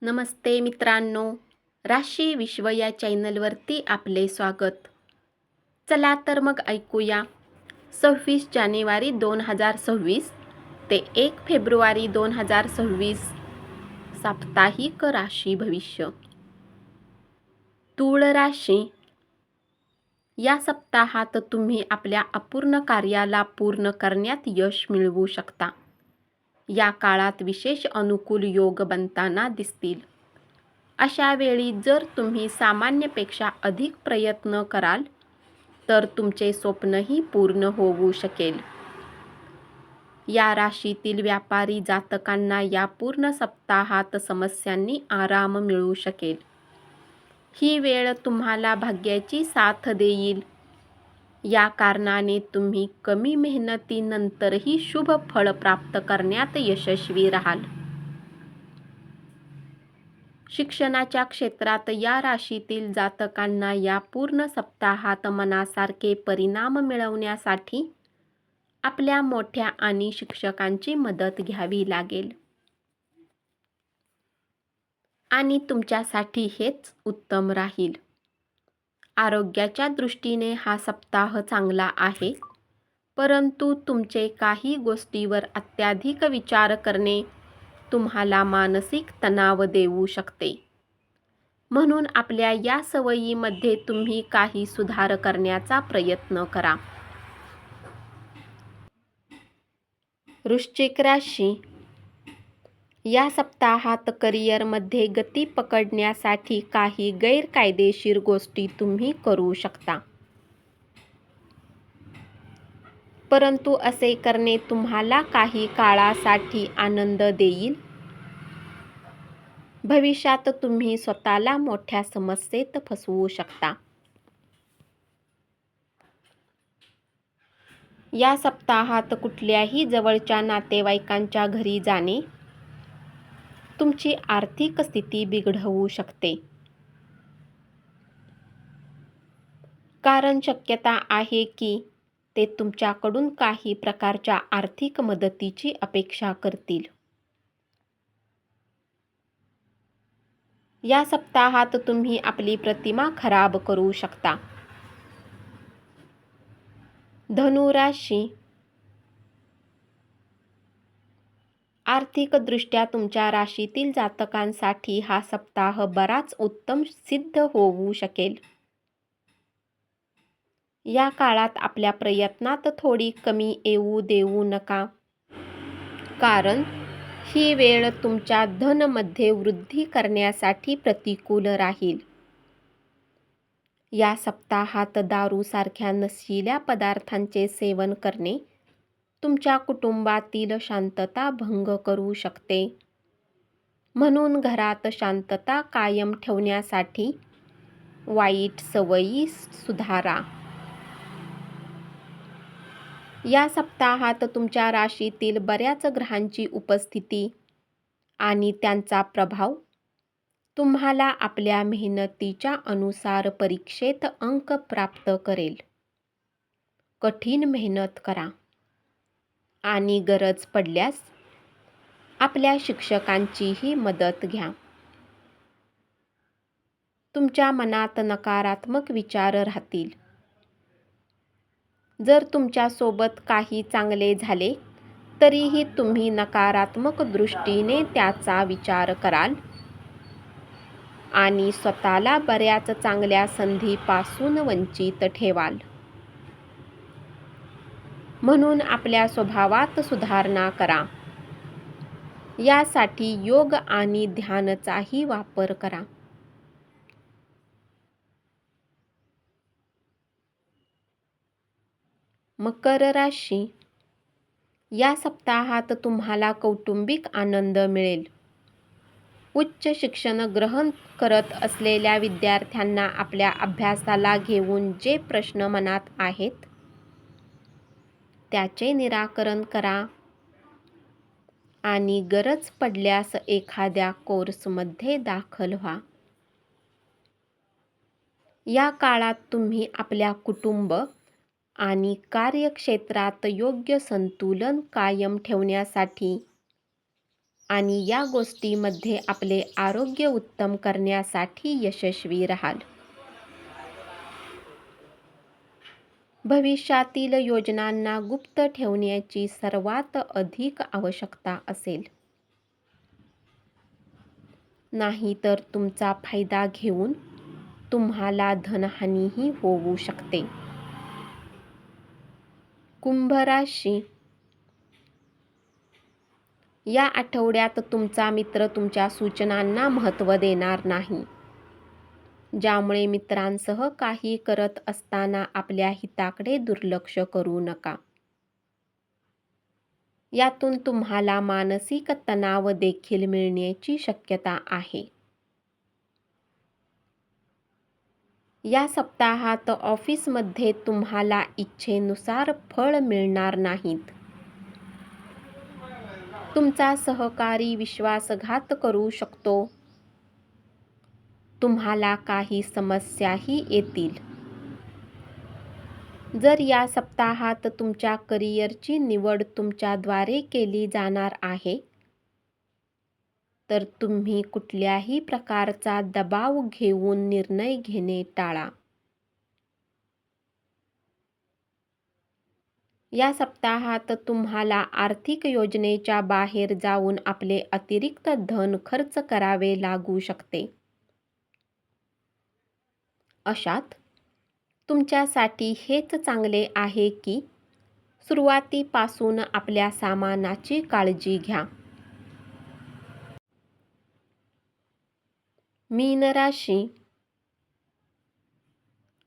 नमस्ते मित्रांनो, राशी विश्व या चॅनलवरती आपले स्वागत. चला तर मग ऐकूया 26 जानेवारी 2026 ते 1 फेब्रुवारी 2026 साप्ताहिक राशी भविष्य. तूळ राशी. या सप्ताहात तुम्ही आपल्या अपूर्ण कार्याला पूर्ण करण्यात यश मिळवू शकता. या काळात विशेष अनुकूल योग बनताना दिसतील. अशा वेळी जर तुम्ही सामान्यपेक्षा अधिक प्रयत्न कराल तर तुमचे स्वप्नही पूर्ण होऊ शकेल. या राशीतील व्यापारी जातकांना या पूर्ण सप्ताहात समस्यांनी आराम मिळू शकेल. ही वेळ तुम्हाला भाग्याची साथ देईल. या कारणाने तुम्ही कमी मेहनतीनंतरही शुभ फळ प्राप्त करण्यात यशस्वी राहाल. शिक्षणाच्या क्षेत्रात या राशीतील जातकांना या पूर्ण सप्ताहात मनासारखे परिणाम मिळवण्यासाठी आपल्या मोठ्या आणि शिक्षकांची मदत घ्यावी लागेल. आणि तुमच्यासाठी हेच उत्तम राहील. आरोग्याच्या दृष्टीने हा सप्ताह चांगला आहे, परंतु तुमचे काही गोष्टीवर अत्याधिक विचार करणे तुम्हाला मानसिक तणाव देऊ शकते. म्हणून आपल्या या सवयीमध्ये तुम्ही काही सुधार करण्याचा प्रयत्न करा. वृश्चिक राशी. या सप्ताहात करिअरमध्ये गती पकडण्यासाठी काही गैरकायदेशीर गोष्टी तुम्ही करू शकता, परंतु असे करणे तुम्हाला काही काळासाठी आनंद देईल. भविष्यात तुम्ही स्वतःला मोठ्या समस्येत फसवू शकता. या सप्ताहात कुठल्याही जवळच्या नातेवाईकांच्या घरी जाणे तुमची आर्थिक स्थिती बिघडवू शकते, कारण शक्यता आहे की ते तुमच्याकडून काही प्रकारच्या आर्थिक मदतीची अपेक्षा करतील. या सप्ताहात तुम्ही आपली प्रतिमा खराब करू शकता. धनु राशी. आर्थिकदृष्ट्या तुमच्या राशीतील जातकांसाठी हा सप्ताह बराच उत्तम सिद्ध होऊ शकेल. या काळात आपल्या प्रयत्नात थोडी कमी येऊ देऊ नका, कारण ही वेळ तुमच्या धनमध्ये वृद्धी करण्यासाठी प्रतिकूल राहील. या सप्ताहात दारू सारख्या नशिल्या पदार्थांचे सेवन करणे तुमच्या कुटुंबातील शांतता भंग करू शकते. म्हणून घरात शांतता कायम ठेवण्यासाठी वाईट सवयी सुधारा. या सप्ताहात तुमच्या राशीतील बऱ्याच ग्रहांची उपस्थिती आणि त्यांचा प्रभाव तुम्हाला आपल्या मेहनतीच्या अनुसार परीक्षेत अंक प्राप्त करेल. कठीण मेहनत करा आणि गरज पडल्यास आपल्या शिक्षकांचीही मदत घ्या. तुमच्या मनात नकारात्मक विचार राहतील. जर तुमच्यासोबत काही चांगले झाले तरीही तुम्ही नकारात्मक दृष्टीने त्याचा विचार कराल आणि स्वतःला बऱ्याच चांगल्या संधीपासून वंचित ठेवाल. म्हणून आपल्या स्वभावात सुधारणा करा. यासाठी योग आणि ध्यानाचाही वापर करा. मकर राशी. या सप्ताहात तुम्हाला कौटुंबिक आनंद मिळेल. उच्च शिक्षण ग्रहण करत असलेल्या विद्यार्थ्यांना आपल्या अभ्यासाला घेऊन जे प्रश्न मनात आहेत त्याचे निराकरण करा आणि गरज पडल्यास एखाद्या कोर्समध्ये दाखल व्हा. या काळात तुम्ही आपल्या कुटुंब आणि कार्यक्षेत्रात योग्य संतुलन कायम ठेवण्यासाठी आणि या गोष्टीमध्ये आपले आरोग्य उत्तम करण्यासाठी यशस्वी राहाल. भविष्यातील योजनांना गुप्त ठेवण्याची सर्वात अधिक आवश्यकता असेल. नाहीतर तुमचा फायदा घेऊन तुम्हाला धनहानीही होऊ शकते. कुंभ राशी. या आठवड्यात तुमचा मित्र तुमच्या सूचनांना महत्त्व देणार नाही, ज्यामुळे मित्रांसह काही करत असताना आपल्या हिताकडे दुर्लक्ष करू नका. यातून तुम्हाला मानसिक तणाव देखील मिळण्याची शक्यता आहे. या सप्ताहात ऑफिसमध्ये तुम्हाला इच्छेनुसार फळ मिळणार नाहीत. तुमचा सहकारी विश्वासघात करू शकतो. तुम्हाला काही समस्याही येतील. जर या सप्ताहात तुमच्या करिअरची निवड तुमच्याद्वारे केली जाणार आहे, तर तुम्ही कुठल्याही प्रकारचा दबाव घेऊन निर्णय घेणे टाळा. या सप्ताहात तुम्हाला आर्थिक योजनेच्या बाहेर जाऊन आपले अतिरिक्त धन खर्च करावे लागू शकते. अशात तुमच्यासाठी हेच चांगले आहे की सुरुवातीपासून आपल्या सामानाची काळजी घ्या. मीन राशी.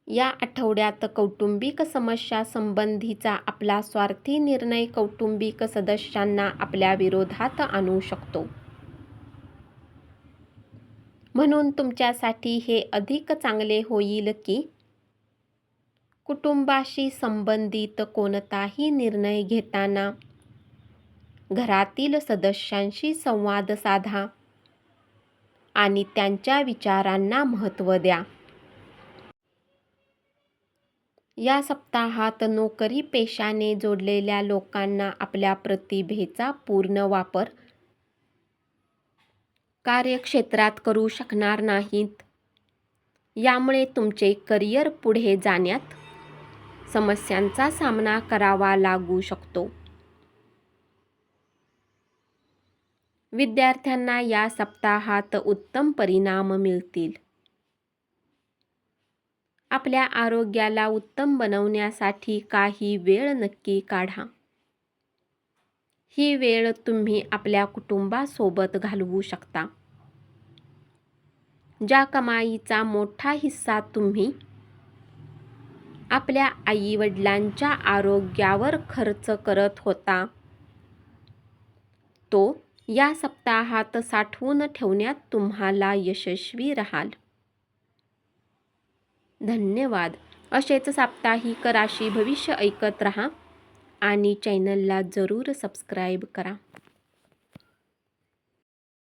या आठवड्यात कौटुंबिक समस्यासंबंधीचा आपला स्वार्थी निर्णय कौटुंबिक सदस्यांना आपल्या विरोधात आणू शकतो. म्हणून तुमच्यासाठी हे अधिक चांगले होईल की कुटुंबाशी संबंधित कोणताही निर्णय घेताना घरातील सदस्यांशी संवाद साधा आणि त्यांच्या विचारांना महत्त्व द्या. या सप्ताहात नोकरी पेशाने जोडलेल्या लोकांना आपल्या प्रतिभेचा पूर्ण वापर कार्यक्षेत्रात करू शकणार नाहीत. यामुळे तुमचे करिअर पुढे जाण्यात समस्यांचा सामना करावा लागू शकतो. विद्यार्थ्यांना या सप्ताहात उत्तम परिणाम मिळतील. आपल्या आरोग्याला उत्तम बनवण्यासाठी काही वेळ नक्की काढा. ही वेळ तुम्ही आपल्या कुटुंबासोबत घालवू शकता. ज्या कमाईचा मोठा हिस्सा तुम्ही आपल्या आई-वडिलांच्या आरोग्यावर खर्च करत होता, तो या सप्ताहात साठवून ठेवण्यात तुम्हाला यशस्वी राहाल. धन्यवाद. असेच साप्ताहिक राशी भविष्य ऐकत रहा आणि चॅनलला जरूर सबस्क्राईब करा.